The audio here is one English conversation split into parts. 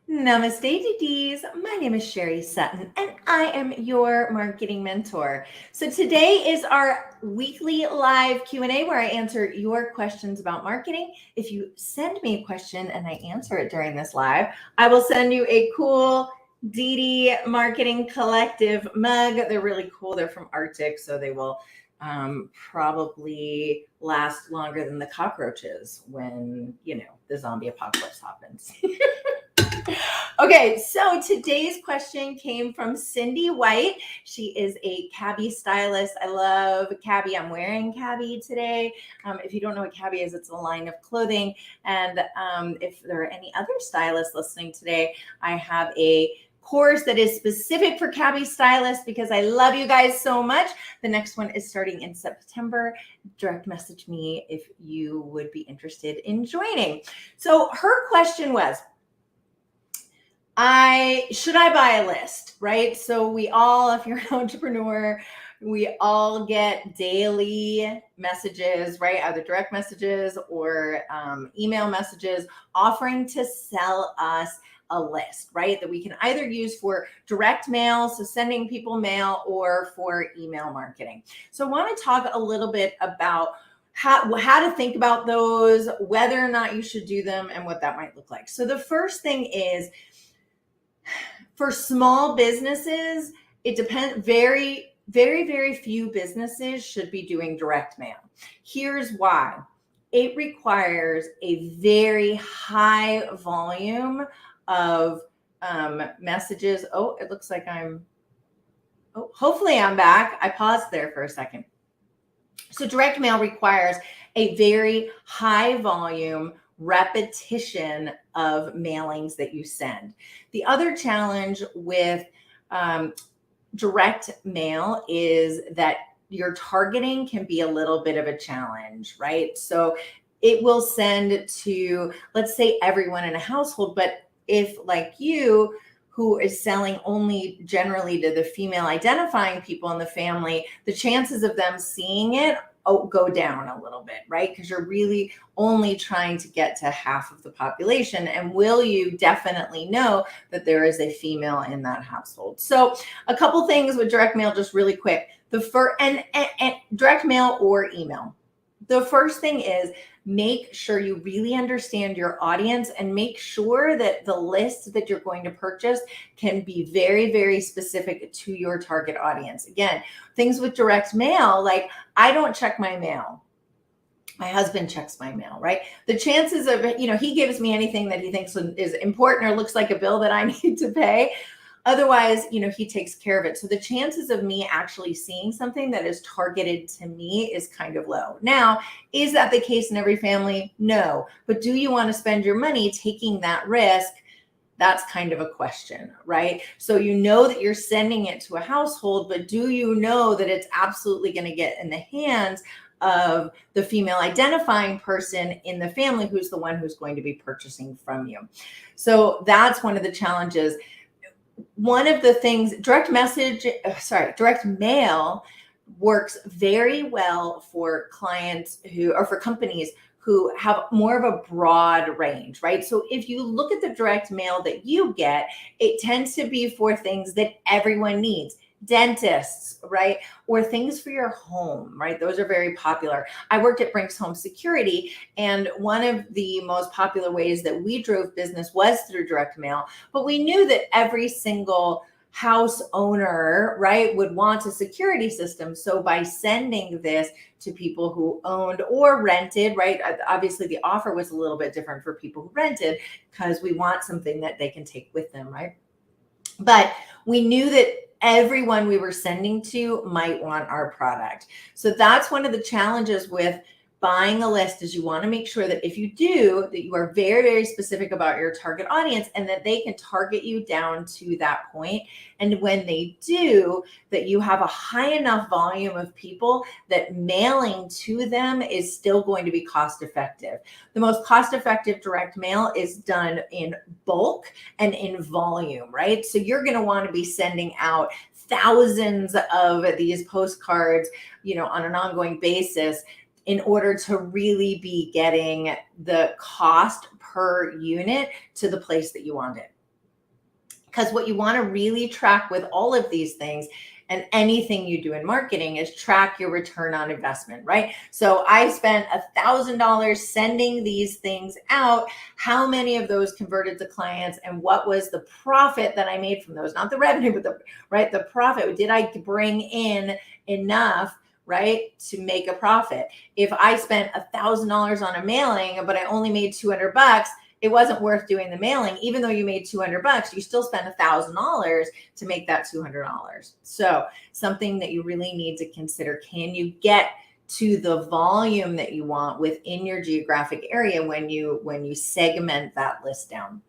Namaste, DDs. My name is Sherry Sutton, and I am your marketing mentor. So today is our weekly live Q&A where I answer your questions about marketing. If you send me a question and I answer it during this live, I will send you a cool DD Marketing Collective mug. They're really cool. They're from Arctic, so they will probably last longer than the cockroaches when, the zombie apocalypse happens. Okay, so today's question came from Cindy White. She is a cabbie stylist. I love cabbie. I'm wearing cabbie today. If you don't know what cabbie is, it's a line of clothing. And if there are any other stylists listening today, I have a course that is specific for cabbie stylists because I love you guys so much. The next one is starting in September. Direct message me if you would be interested in joining. So her question was, should I buy a list, right? So we all, if you're an entrepreneur, we all get daily messages, right? Either direct messages or email messages offering to sell us a list, right? That we can either use for direct mail, so sending people mail, or for email marketing. So I want to talk a little bit about how to think about those, whether or not you should do them, and what that might look like. So the first thing is, for small businesses, it depends. Very, very, very few businesses should be doing direct mail. Here's why. It requires a very high volume of messages. Oh, it looks like hopefully I'm back. I paused there for a second. So direct mail requires a very high volume repetition of mailings that you send. The other challenge with direct mail is that your targeting can be a little bit of a challenge, right? So it will send to, let's say, everyone in a household, but if, like you, who is selling only generally to the female identifying people in the family, the chances of them seeing it go down a little bit, right? Because you're really only trying to get to half of the population. And will you definitely know that there is a female in that household? So a couple things with direct mail, just really quick. The first, and direct mail or email. The first thing is, make sure you really understand your audience and make sure that the list that you're going to purchase can be very, very specific to your target audience. Again, things with direct mail, like I don't check my mail. My husband checks my mail, right? The chances of, he gives me anything that he thinks is important or looks like a bill that I need to pay. Otherwise, he takes care of it. So the chances of me actually seeing something that is targeted to me is kind of low. Now, is that the case in every family? No. But do you want to spend your money taking that risk? That's kind of a question, right? So you know that you're sending it to a household, but do you know that it's absolutely going to get in the hands of the female identifying person in the family who's the one who's going to be purchasing from you? So that's one of the challenges. One of the things, direct mail works very well for clients or for companies who have more of a broad range, right? So if you look at the direct mail that you get, it tends to be for things that everyone needs. Dentists, right? Or things for your home, right? Those are very popular. I worked at Brinks Home Security, and one of the most popular ways that we drove business was through direct mail, but we knew that every single house owner, right, would want a security system. So by sending this to people who owned or rented, right, obviously the offer was a little bit different for people who rented because we want something that they can take with them, right? But we knew that everyone we were sending to might want our product. So that's one of the challenges with buying a list, is you want to make sure that if you do, that you are very, very specific about your target audience and that they can target you down to that point. And when they do, that you have a high enough volume of people that mailing to them is still going to be cost effective. The most cost effective direct mail is done in bulk and in volume, right? So you're going to want to be sending out thousands of these postcards, on an ongoing basis, in order to really be getting the cost per unit to the place that you want it. Because what you want to really track with all of these things and anything you do in marketing is track your return on investment, right? So I spent $1,000 sending these things out. How many of those converted to clients, and what was the profit that I made from those? Not the revenue, but the profit. Did I bring in enough, right, to make a profit? If I spent $1,000 on a mailing, but I only made $200, it wasn't worth doing the mailing. Even though you made $200, you still spent $1,000 to make that $200. So something that you really need to consider: can you get to the volume that you want within your geographic area when you segment that list down?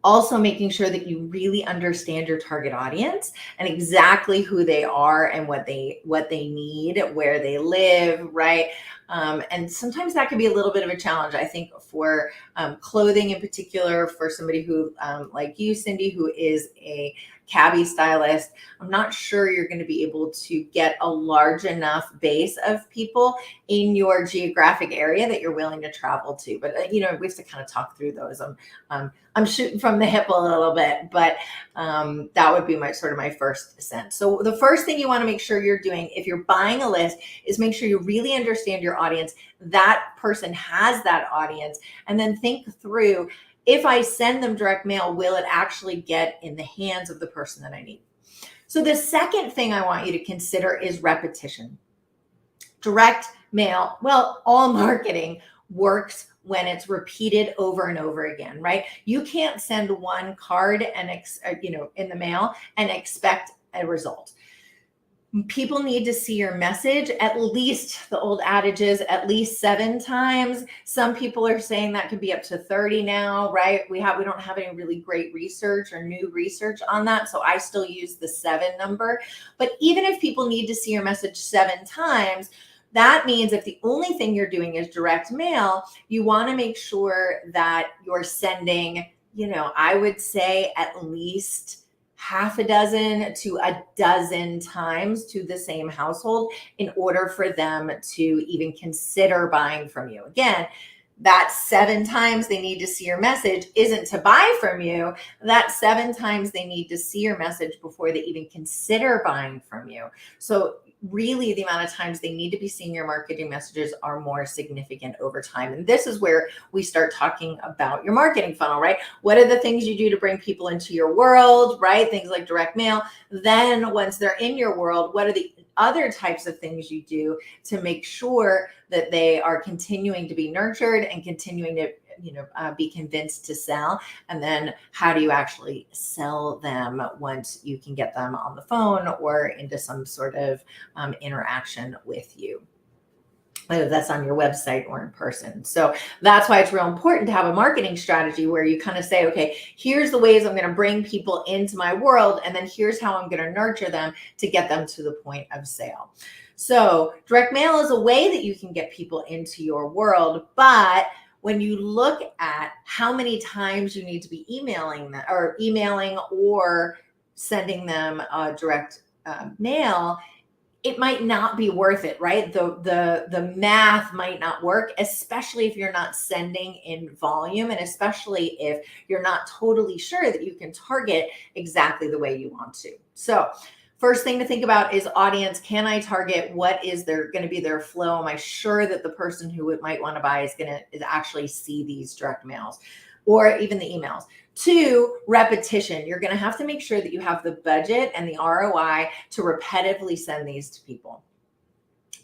Also making sure that you really understand your target audience and exactly who they are and what they need, where they live, right? And sometimes that can be a little bit of a challenge, I think, for clothing in particular, for somebody who, like you, Cindy, who is a cabbie stylist. I'm not sure you're going to be able to get a large enough base of people in your geographic area that you're willing to travel to. But, we have to kind of talk through those. I'm shooting from the hip a little bit, but that would be my first sense. So the first thing you want to make sure you're doing if you're buying a list is make sure you really understand your audience. That person has that audience, and then think through, if I send them direct mail, will it actually get in the hands of the person that I need? So the second thing I want you to consider is repetition. Direct mail, well, all marketing works when it's repeated over and over again, right? You can't send one card and in the mail and expect a result. People need to see your message at least, the old adage is, at least 7 times. Some people are saying that could be up to 30 now, right? We don't have any really great research or new research on that, so I still use the 7 number. But even if people need to see your message 7 times, that means if the only thing you're doing is direct mail, you want to make sure that you're sending, I would say at least half a dozen to a dozen times to the same household in order for them to even consider buying from you. Again, that 7 times they need to see your message isn't to buy from you. That 7 times they need to see your message before they even consider buying from you. So really, the amount of times they need to be seeing your marketing messages are more significant over time. And this is where we start talking about your marketing funnel, right? What are the things you do to bring people into your world, right? Things like direct mail. Then once they're in your world, what are the other types of things you do to make sure that they are continuing to be nurtured and continuing to be convinced to sell? And then how do you actually sell them once you can get them on the phone or into some sort of interaction with you, whether that's on your website or in person? So that's why it's real important to have a marketing strategy where you kind of say, okay, here's the ways I'm going to bring people into my world, and then here's how I'm going to nurture them to get them to the point of sale. So direct mail is a way that you can get people into your world, but when you look at how many times you need to be emailing or sending them direct mail, it might not be worth it, right? The math might not work, especially if you're not sending in volume, and especially if you're not totally sure that you can target exactly the way you want to. So first thing to think about is audience. Can I target? What is going to be their flow? Am I sure that the person who might want to buy is actually see these direct mails or even the emails? 2, repetition. You're going to have to make sure that you have the budget and the ROI to repetitively send these to people.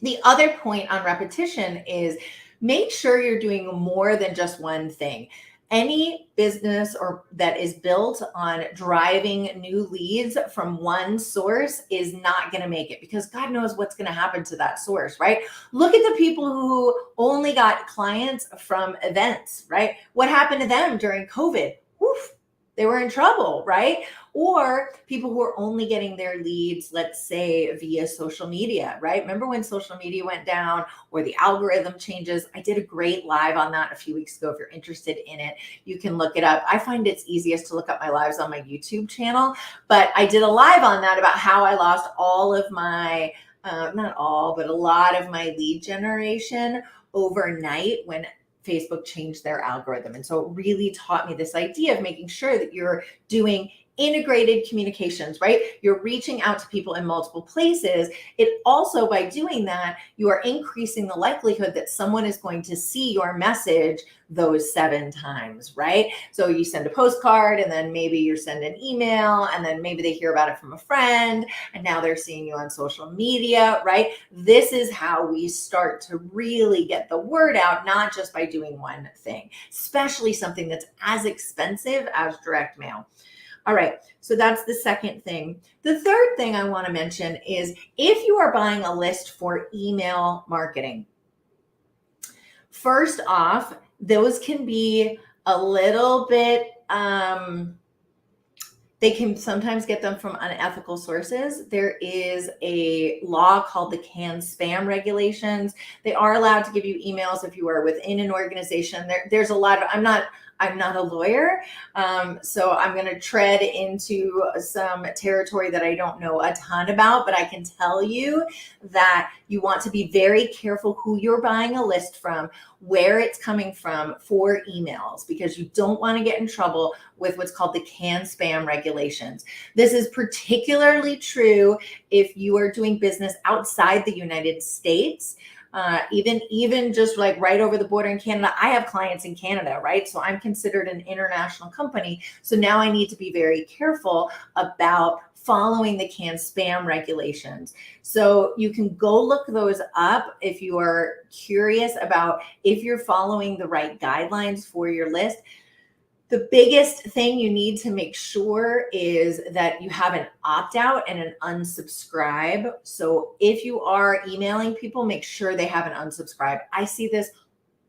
The other point on repetition is make sure you're doing more than just one thing. Any business that is built on driving new leads from one source is not going to make it, because God knows what's going to happen to that source, right? Look at the people who only got clients from events, right? What happened to them during COVID? Woof, they were in trouble, right? Or people who are only getting their leads, let's say via social media, right? Remember when social media went down or the algorithm changes? I did a great live on that a few weeks ago. If you're interested in it, you can look it up. I find it's easiest to look up my lives on my YouTube channel, but I did a live on that about how I lost all of my, not all, but a lot of my lead generation overnight when Facebook changed their algorithm. And so it really taught me this idea of making sure that you're doing integrated communications, right? You're reaching out to people in multiple places. It also, by doing that, you are increasing the likelihood that someone is going to see your message those 7 times, right? So you send a postcard, and then maybe you send an email, and then maybe they hear about it from a friend, and now they're seeing you on social media, right? This is how we start to really get the word out, not just by doing one thing, especially something that's as expensive as direct mail. All right, so that's the second thing. The third thing I want to mention is if you are buying a list for email marketing, first off, those can be a little bit, they can sometimes get them from unethical sources. There is a law called the CAN-SPAM regulations. They are allowed to give you emails if you are within an organization. There's a lot of, I'm not a lawyer, so I'm going to tread into some territory that I don't know a ton about, but I can tell you that you want to be very careful who you're buying a list from, where it's coming from for emails, because you don't want to get in trouble with what's called the CAN-SPAM regulations. This is particularly true if you are doing business outside the United States. Even just like right over the border in Canada. I have clients in Canada, right? So I'm considered an international company. So now I need to be very careful about following the CAN-SPAM regulations. So you can go look those up if you are curious about if you're following the right guidelines for your list. The biggest thing you need to make sure is that you have an opt-out and an unsubscribe. So if you are emailing people, make sure they have an unsubscribe. I see this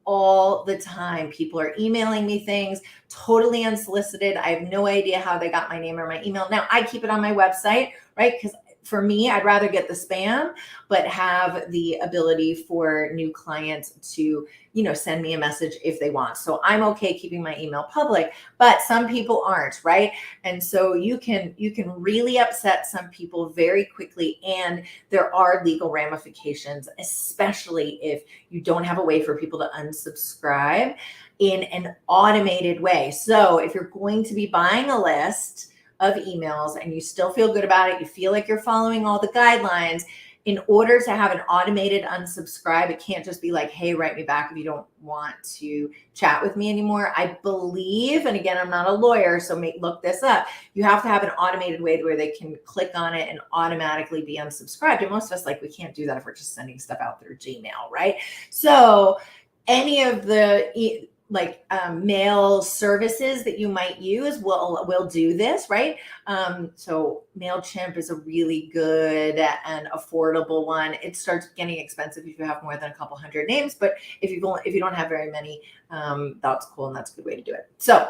all the time. People are emailing me things totally unsolicited. I have no idea how they got my name or my email. Now, I keep it on my website, right? Because for me, I'd rather get the spam, but have the ability for new clients to, send me a message if they want. So I'm okay keeping my email public, but some people aren't, right? And so you can really upset some people very quickly, and there are legal ramifications, especially if you don't have a way for people to unsubscribe in an automated way. So if you're going to be buying a list of emails and you still feel good about it, you feel like you're following all the guidelines, in order to have an automated unsubscribe, it can't just be like, hey, write me back if you don't want to chat with me anymore. I believe, and again, I'm not a lawyer, so look this up. You have to have an automated way where they can click on it and automatically be unsubscribed. And most of us, we can't do that if we're just sending stuff out through Gmail, right? So any of the mail services that you might use will do this, right? So MailChimp is a really good and affordable one. It starts getting expensive if you have more than a couple hundred names, but if you don't have very many, that's cool, and that's a good way to do it. So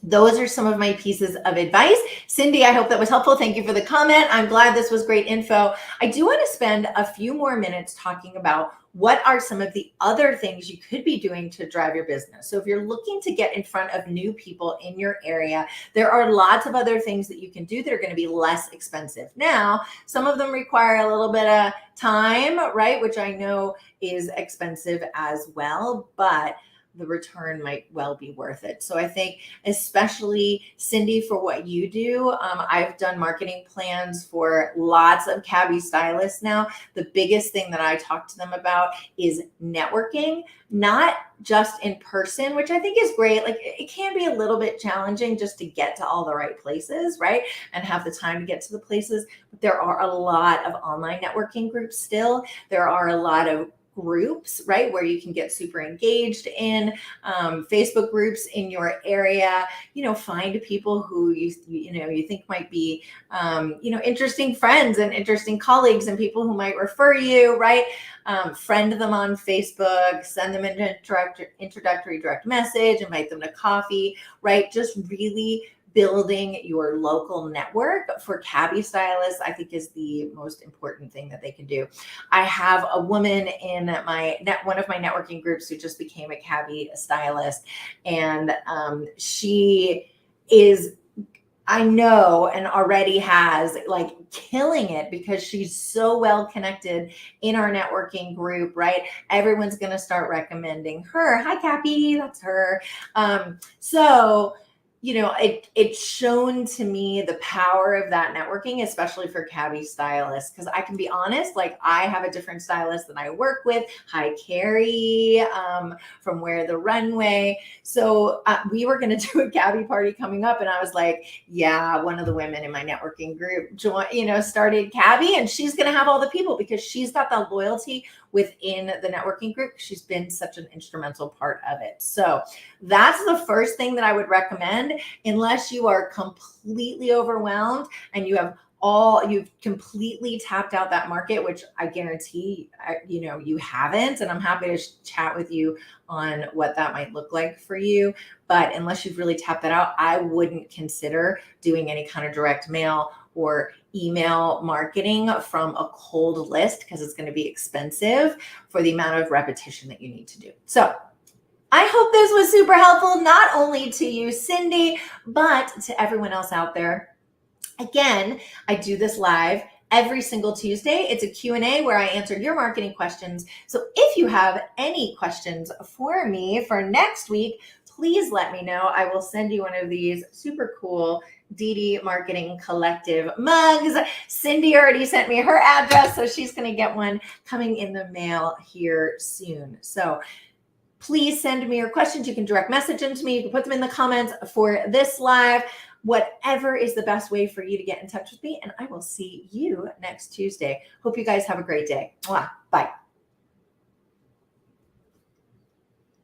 those are some of my pieces of advice. Cindy, I hope that was helpful. Thank you for the comment. I'm glad this was great info. I do want to spend a few more minutes talking about what are some of the other things you could be doing to drive your business. So if you're looking to get in front of new people in your area, there are lots of other things that you can do that are going to be less expensive. Now, some of them require a little bit of time, right? Which I know is expensive as well, but the return might well be worth it. So I think, especially Cindy, for what you do, I've done marketing plans for lots of cabbie stylists now. The biggest thing that I talk to them about is networking, not just in person, which I think is great. It can be a little bit challenging just to get to all the right places, right? And have the time to get to the places. But there are a lot of online networking groups still. There are a lot of groups, right, where you can get super engaged in Facebook groups in your area. Find people who you think might be interesting friends and interesting colleagues and people who might refer you, right? Friend them on Facebook, send them an introductory direct message, invite them to coffee, right? Just really building your local network for cabbie stylists, I think, is the most important thing that they can do. I have a woman in one of my networking groups who just became a cabbie stylist, and she is I know and already has like killing it because she's so well connected in our networking group, right? Everyone's going to start recommending her. Hi, Cappy, that's her. So, it's shown to me the power of that networking, especially for cabbie stylists. Because I can be honest, like I have a different stylist that I work with. Hi, Carrie, from Wear the Runway. So we were going to do a cabbie party coming up, and I was like, yeah, one of the women in my networking group started cabbie, and she's going to have all the people because she's got the loyalty within the networking group. She's been such an instrumental part of it. So that's the first thing that I would recommend, unless you are completely overwhelmed and you've completely tapped out that market, which I guarantee, you haven't. And I'm happy to chat with you on what that might look like for you. But unless you've really tapped that out, I wouldn't consider doing any kind of direct mail or email marketing from a cold list, because it's going to be expensive for the amount of repetition that you need to do. So I hope this was super helpful, not only to you, Cindy, but to everyone else out there. Again, I do this live every single Tuesday. It's a Q&A where I answer your marketing questions. So if you have any questions for me for next week, please let me know. I will send you one of these super cool DD Marketing Collective mugs. Cindy already sent me her address, so she's going to get one coming in the mail here soon. So please send me your questions. You can direct message them to me. You can put them in the comments for this live. Whatever is the best way for you to get in touch with me. And I will see you next Tuesday. Hope you guys have a great day. Mwah. Bye.